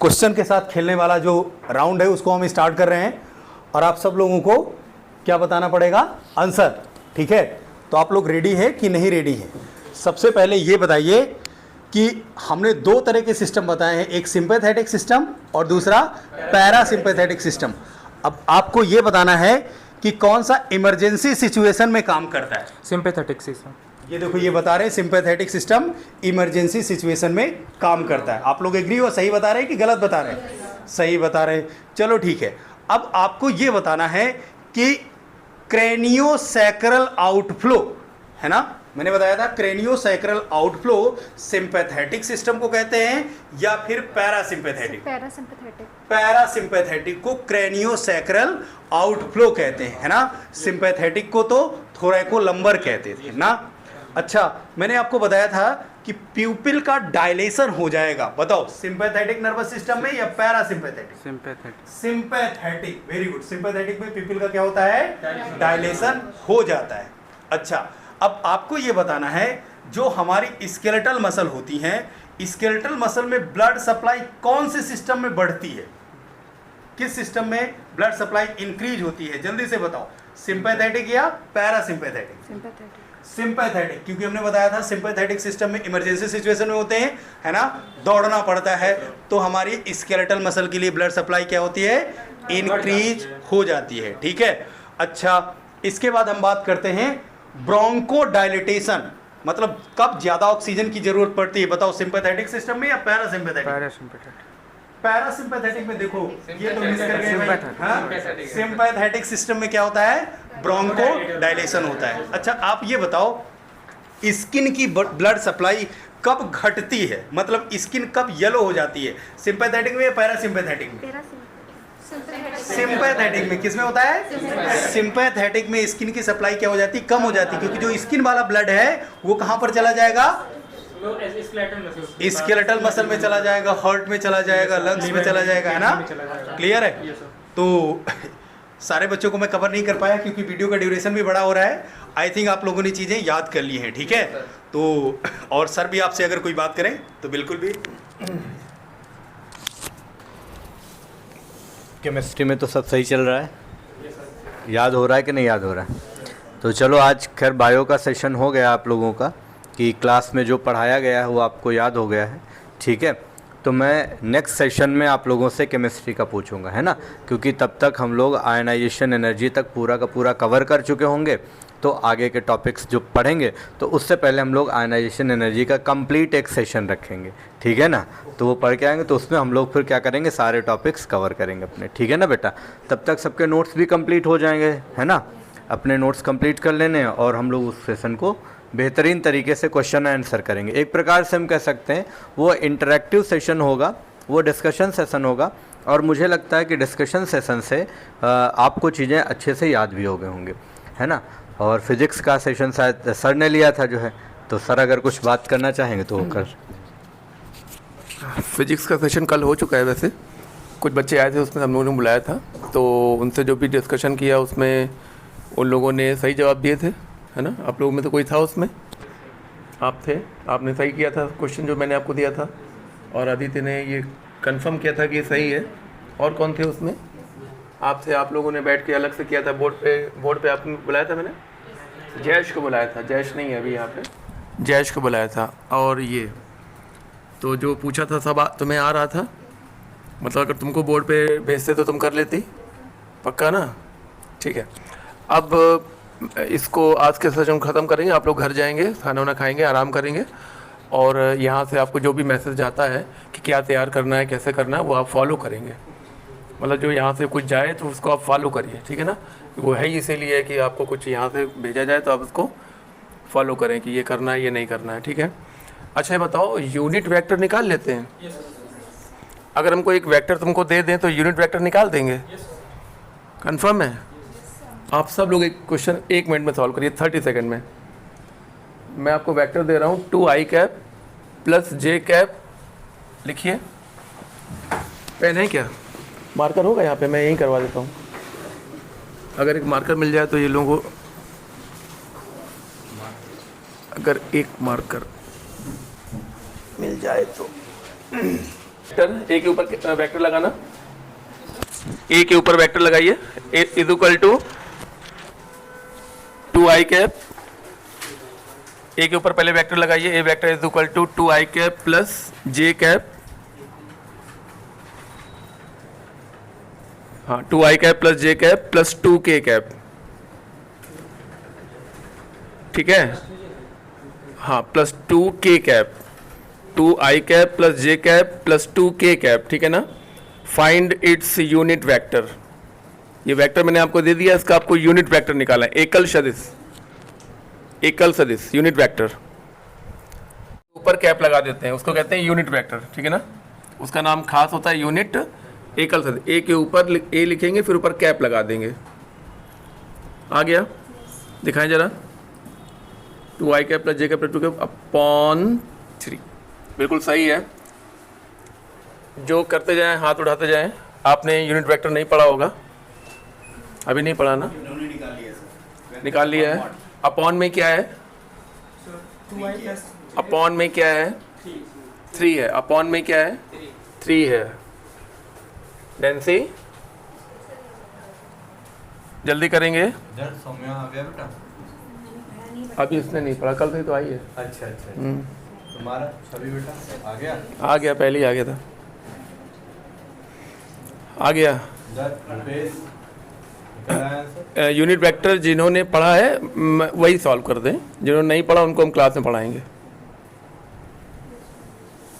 Question के साथ खेलने वाला जो राउंड है उसको हम स्टार्ट कर रहे हैं और आप सब लोगों को क्या बताना पड़ेगा, आंसर। ठीक है, तो आप लोग रेडी है कि नहीं रेडी है? सबसे पहले ये बताइए कि हमने दो तरह के सिस्टम बताए हैं, एक सिंपैथेटिक सिस्टम और दूसरा पैरासिम्पैथेटिक सिस्टम। अब आपको ये बताना है कि कौन सा इमरजेंसी सिचुएशन में काम करता है। Sympathetic system. ये देखो, ये बता रहे हैं सिंपैथेटिक सिस्टम इमरजेंसी सिचुएशन में काम करता है। आप लोग एग्री हो, सही बता रहे हैं कि गलत बता रहे हैं? सही बता रहे हैं। चलो ठीक है, अब आपको ये बताना है कि क्रेनियोसैक्रल आउटफ्लो है ना, मैंने बताया था क्रेनियोसैक्रल आउटफ्लो सिंपैथेटिक सिस्टम को कहते हैं या फिर पैरासिम्पैथेटिक? पैरासिम्पैथेटिक को क्रेनियोसैक्रल आउटफ्लो कहते हैं, है ना। सिंपैथेटिक को तो थोरैकोलंबर कहते थे ना। अच्छा, मैंने आपको बताया था कि प्यूपिल का डायलेशन हो जाएगा, बताओ सिंपैथेटिक नर्वस सिस्टम में या parasympathetic? Sympathetic. Sympathetic, very good. Sympathetic में प्यूपिल का क्या होता है, डायलेशन हो जाता है। अच्छा, अब आपको ये बताना है जो हमारी स्केलेटल मसल होती हैं, स्केलेटल मसल में ब्लड सप्लाई कौन से सिस्टम में बढ़ती है, किस सिस्टम में ब्लड सप्लाई इंक्रीज होती है, जल्दी से बताओ, सिंपैथेटिक या पैरासिम्पैथेटिक? सिंपैथेटिक, क्योंकि हमने बताया था सिंपैथेटिक सिस्टम में इमरजेंसी सिचुएशन में होते हैं, है ना, दौड़ना पड़ता है, तो हमारी स्केलेटल मसल के लिए ब्लड सप्लाई क्या होती है, इंक्रीज हो जाती है। ठीक है। अच्छा, इसके बाद हम बात करते हैं ब्रोंकोडायलिटेशन, मतलब कब ज्यादा ऑक्सीजन की जरूरत पड़ती है, बताओ सिंपैथेटिक सिस्टम में या पैरासिम्पैथेटिक? पैरासिम्पैथेटिक में देखो, ये तो मिस कर गए भाई। सिंपैथेटिक सिस्टम में क्या होता है, ब्रोंकोडायलेशन होता है। अच्छा, आप ये बताओ स्किन की ब्लड सप्लाई कब घटती है, मतलब स्किन कब येलो हो जाती है, सिंपैथेटिक में या पैरासिम्पैथेटिक में? सिंपैथेटिक में। किस में होता है, सिंपैथेटिक में स्किन की सप्लाई क्या हो जाती है, कम हो जाती है, क्योंकि जो स्किन वाला ब्लड है वो कहां पर चला जाएगा, स्केलेटल मसल में चला जाएगा, हार्ट में चला जाएगा, लंग्स में चला जाएगा, है ना। क्लियर है? तो सारे बच्चों को मैं कवर नहीं कर पाया क्योंकि वीडियो का ड्यूरेशन भी बड़ा हो रहा है। आई थिंक आप लोगों ने चीज़ें याद कर ली हैं। ठीक है, तो और सर भी आपसे अगर कोई बात करें तो बिल्कुल भी। केमिस्ट्री में तो सब सही चल रहा है, याद हो रहा है कि नहीं याद हो रहा है? तो चलो, आज खैर बायो का सेशन हो गया आप लोगों का, कि क्लास में जो पढ़ाया गया है वो आपको याद हो गया है। ठीक है, तो मैं नेक्स्ट सेशन में आप लोगों से केमिस्ट्री का पूछूंगा, है ना, क्योंकि तब तक हम लोग आयनाइजेशन एनर्जी तक पूरा का पूरा कवर कर चुके होंगे। तो आगे के टॉपिक्स जो पढ़ेंगे तो उससे पहले हम लोग आयनाइजेशन एनर्जी का कंप्लीट एक सेशन रखेंगे, ठीक है ना। तो वो पढ़ के आएंगे तो उसमें हम लोग फिर क्या करेंगे, सारे टॉपिक्स कवर करेंगे अपने, ठीक है ना बेटा। तब तक सबके नोट्स भी कंप्लीट हो जाएंगे, है ना। अपने नोट्स कंप्लीट कर लेने और हम लोग उस सेशन को बेहतरीन तरीके से क्वेश्चन आंसर करेंगे। एक प्रकार से हम कह सकते हैं वो इंटरैक्टिव सेशन होगा, वो डिस्कशन सेशन होगा, और मुझे लगता है कि डिस्कशन सेशन से आपको चीज़ें अच्छे से याद भी हो गए होंगे, है ना। और फिज़िक्स का सेशन शायद सर ने लिया था जो है, तो सर अगर कुछ बात करना चाहेंगे तो वो कर। फिजिक्स का सेशन कल हो चुका है, वैसे कुछ बच्चे आए थे उसमें हम लोगों ने बुलाया था, तो उनसे जो भी डिस्कशन किया उसमें उन लोगों ने सही जवाब दिए थे, है ना। आप लोगों में तो कोई था उसमें, आप थे, आपने सही किया था क्वेश्चन जो मैंने आपको दिया था, और आदित्य ने ये कंफर्म किया था कि ये सही है। और कौन थे उसमें? आप थे, आप लोगों ने बैठ के अलग से किया था, बोर्ड पे आपने बुलाया था, मैंने जयेश को बुलाया था, जयेश नहीं है अभी यहाँ पे, जयेश को बुलाया था। और ये तो जो पूछा था सब तुम्हें आ रहा था, मतलब अगर तुमको बोर्ड पे भेजते तो तुम कर लेती, पक्का ना? ठीक है, अब इसको आज के सेशन ख़त्म करेंगे, आप लोग घर जाएंगे, खाना वाना खाएंगे, आराम करेंगे, और यहाँ से आपको जो भी मैसेज आता है कि क्या तैयार करना है, कैसे करना है, वो आप फॉलो करेंगे। मतलब जो यहाँ से कुछ जाए तो उसको आप फॉलो करिए, ठीक है ना। वो है इसीलिए कि आपको कुछ यहाँ से भेजा जाए तो आप उसको फॉलो करें कि ये करना है, ये नहीं करना है, ठीक है। अच्छा, ये बताओ, यूनिट वेक्टर निकाल लेते हैं? अगर हमको एक वेक्टर तुमको दे दें तो यूनिट वेक्टर निकाल देंगे? कन्फर्म है? आप सब लोग एक क्वेश्चन 1 मिनट में सॉल्व करिए, 30 सेकंड में। मैं आपको वेक्टर दे रहा हूँ 2i cap plus j cap, लिखिए। पेन है क्या? मार्कर होगा यहाँ पे, मैं यहीं करवा देता हूँ। अगर एक मार्कर मिल जाए तो ये लोगों को, अगर एक मार्कर मिल जाए तो ए के ऊपर वेक्टर लगाना, ए के ऊपर वेक्टर लगाइए, a is equal to 2i cap, a के ऊपर पहले वेक्टर लगाइए, a vector is equal to 2i cap plus j cap, हाँ 2i cap plus j cap plus 2k cap, ठीक है, हाँ plus 2k cap, 2i cap plus j cap plus 2k cap, ठीक है ना। फाइंड इट्स यूनिट वेक्टर, ये vector मैंने आपको दे दिया, इसका आपको यूनिट वेक्टर निकालना है, एकल सदिश, एकल सदिश यूनिट वेक्टर, ऊपर कैप लगा देते हैं, उसको कहते हैं यूनिट वेक्टर, ठीक है ना। उसका नाम खास होता है यूनिट एकल सदिश, ए के ऊपर ए लिखेंगे फिर ऊपर कैप लगा देंगे। आ गया, दिखाएं जरा, 2i cap plus j cap plus 2 cap upon 3, बिल्कुल सही है। जो करते जाएं हाथ उठाते जाएं। आपने यूनिट वेक्टर नहीं पढ़ा होगा, अभी नहीं पढ़ा ना, निकाल लिया है। अपॉन में क्या है, अपॉन में क्या है, 3 है, अपॉन में क्या है, 3 है। नैन्सी जल्दी करेंगे, आ गया बेटा, अभी इसने नहीं पढ़ा, कल से ही तो आई है। अच्छा अच्छा, तुम्हारा छवि बेटा आ गया, आ गया, पहले ही आ गया था, आ गया। यूनिट वेक्टर जिन्होंने पढ़ा है वही सॉल्व कर दें, जिन्होंने नहीं पढ़ा उनको हम क्लास में पढ़ाएंगे।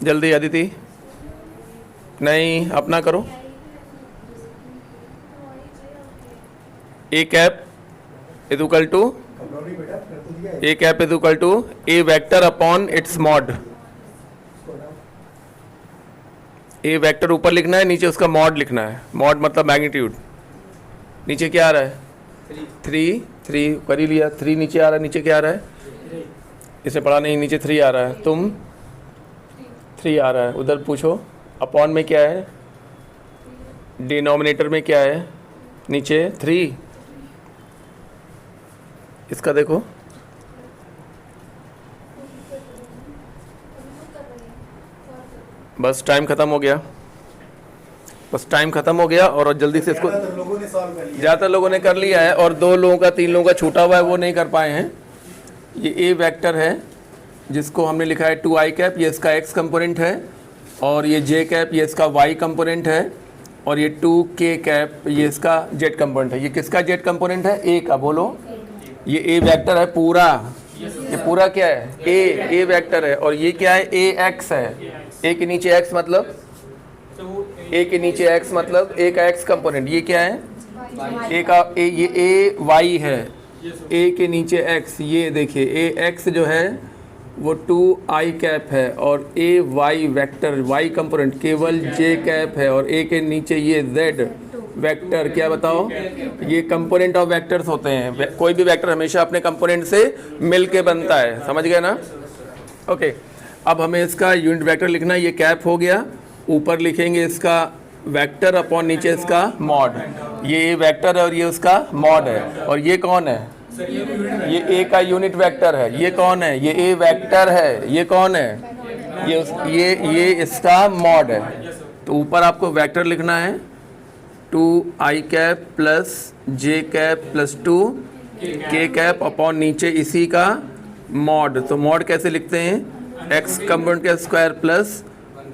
जल्दी अदिति, नहीं अपना करो। A cap is equal to, a cap is equal to a vector upon its mod. A vector ऊपर लिखना है, नीचे उसका मॉड लिखना है, मॉड मतलब मैग्नीट्यूड। नीचे क्या आ रहा है, 3 कर ही लिया, 3 नीचे आ रहा है, नीचे क्या आ रहा है, इसे पढ़ा नहीं, नीचे 3 आ रहा है, तुम 3 आ रहा है, उधर पूछो। अपॉन में क्या है, डिनोमिनेटर में क्या है, नीचे 3, इसका देखो, बस टाइम ख़त्म हो गया, बस टाइम ख़त्म हो गया। और जल्दी से इसको ज़्यादातर लोगों ने कर लिया है, और 2 लोगों का 3 लोगों का छूटा हुआ है, वो नहीं कर पाए हैं। ये ए वेक्टर है जिसको हमने लिखा है 2i कैप, ये इसका x कंपोनेंट है, और ये जे कैप ये इसका y कंपोनेंट है, और ये 2k कैप ये इसका z कंपोनेंट है। ये किसका z कंपोनेंट है, a का, बोलो। ये a वेक्टर है पूरा, ये पूरा क्या है, a वेक्टर है, और ये क्या है, ax है। a के नीचे x मतलब, a के नीचे x मतलब a का x कंपोनेंट, ये क्या है, a का a, ये a y है, a के नीचे x, ये देखिए ax जो है वो 2i कैप है, और a y vector y component केवल j कैप है, और a के नीचे ये z वेक्टर, क्या बताओ, ये कंपोनेंट ऑफ वेक्टर्स होते हैं। कोई भी वेक्टर हमेशा अपने कंपोनेंट से मिल के बनता है, समझ गए ना। ओके, अब हमें इसका यूनिट वेक्टर लिखना है, ये कैप हो गया, ऊपर लिखेंगे इसका वेक्टर अपॉन नीचे इसका मॉड। ये वेक्टर है और ये उसका मॉड है, और ये कौन है, ये ए का यूनिट वेक्टर है। ये कौन है, ये ए वेक्टर है, ये कौन है, ये इसका मॉड है। तो ऊपर आपको वेक्टर लिखना है 2i cap plus j cap plus 2k cap upon नीचे इसी का मॉड। तो मॉड कैसे लिखते हैं, x कंपोनेंट का square plus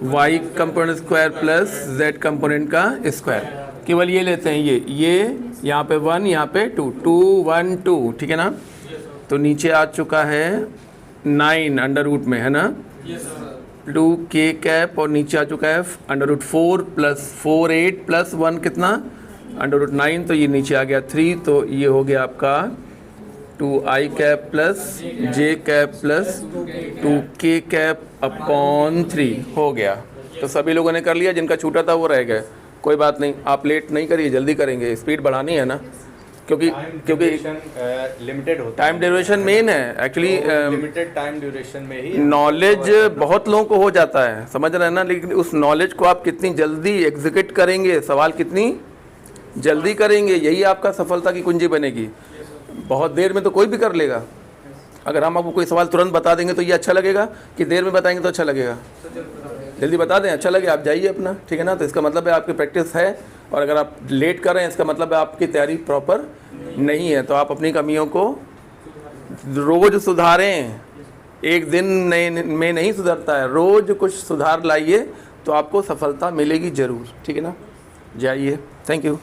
y component square plus z component का स्क्वायर। केवल ये लेते हैं, ये यहाँ पे 1, यहाँ पे 2, 2 1 2, ठीक है ना। तो नीचे आ चुका है 9 अंडर रूट में, है ना, 2k कैप, और नीचे आ चुका है अंडर रूट 4 प्लस 4 8 प्लस 1 कितना, अंडर रूट 9। तो ये नीचे आ गया 3, तो ये हो गया आपका 2i cap plus j cap plus 2k cap upon 3 हो गया। तो सभी लोगों ने कर लिया, जिनका छूटा था वो रह गए, कोई बात नहीं, आप लेट नहीं करिए, जल्दी करेंगे, स्पीड बढ़ानी है ना, क्योंकि लिमिटेड होता है, टाइम ड्यूरेशन मेन है एक्चुअली। लिमिटेड टाइम ड्यूरेशन में ही नॉलेज बहुत लोगों को हो जाता है, समझ रहे हैं ना, लेकिन उस नॉलेज को आप कितनी जल्दी एग्जीक्यूट करेंगे, सवाल कितनी जल्दी करेंगे, यही आपका सफलता की कुंजी बनेगी। बहुत देर में तो कोई भी कर लेगा, अगर हम आपको कोई सवाल तुरंत बता देंगे तो ये अच्छा लगेगा, कि देर में बताएंगे तो अच्छा लगेगा, जल्दी बता दें, अच्छा लगे आप जाइए अपना, ठीक है ना। तो इसका मतलब है आपकी प्रैक्टिस है, और अगर आप लेट कर रहे हैं इसका मतलब है आपकी तैयारी प्रॉपर नहीं है। तो आप अपनी कमियों को रोज़ सुधारें, एक दिन में नहीं सुधरता है, रोज़ कुछ सुधार लाइए तो आपको सफलता मिलेगी ज़रूर, ठीक है ना। जाइए, थैंक यू।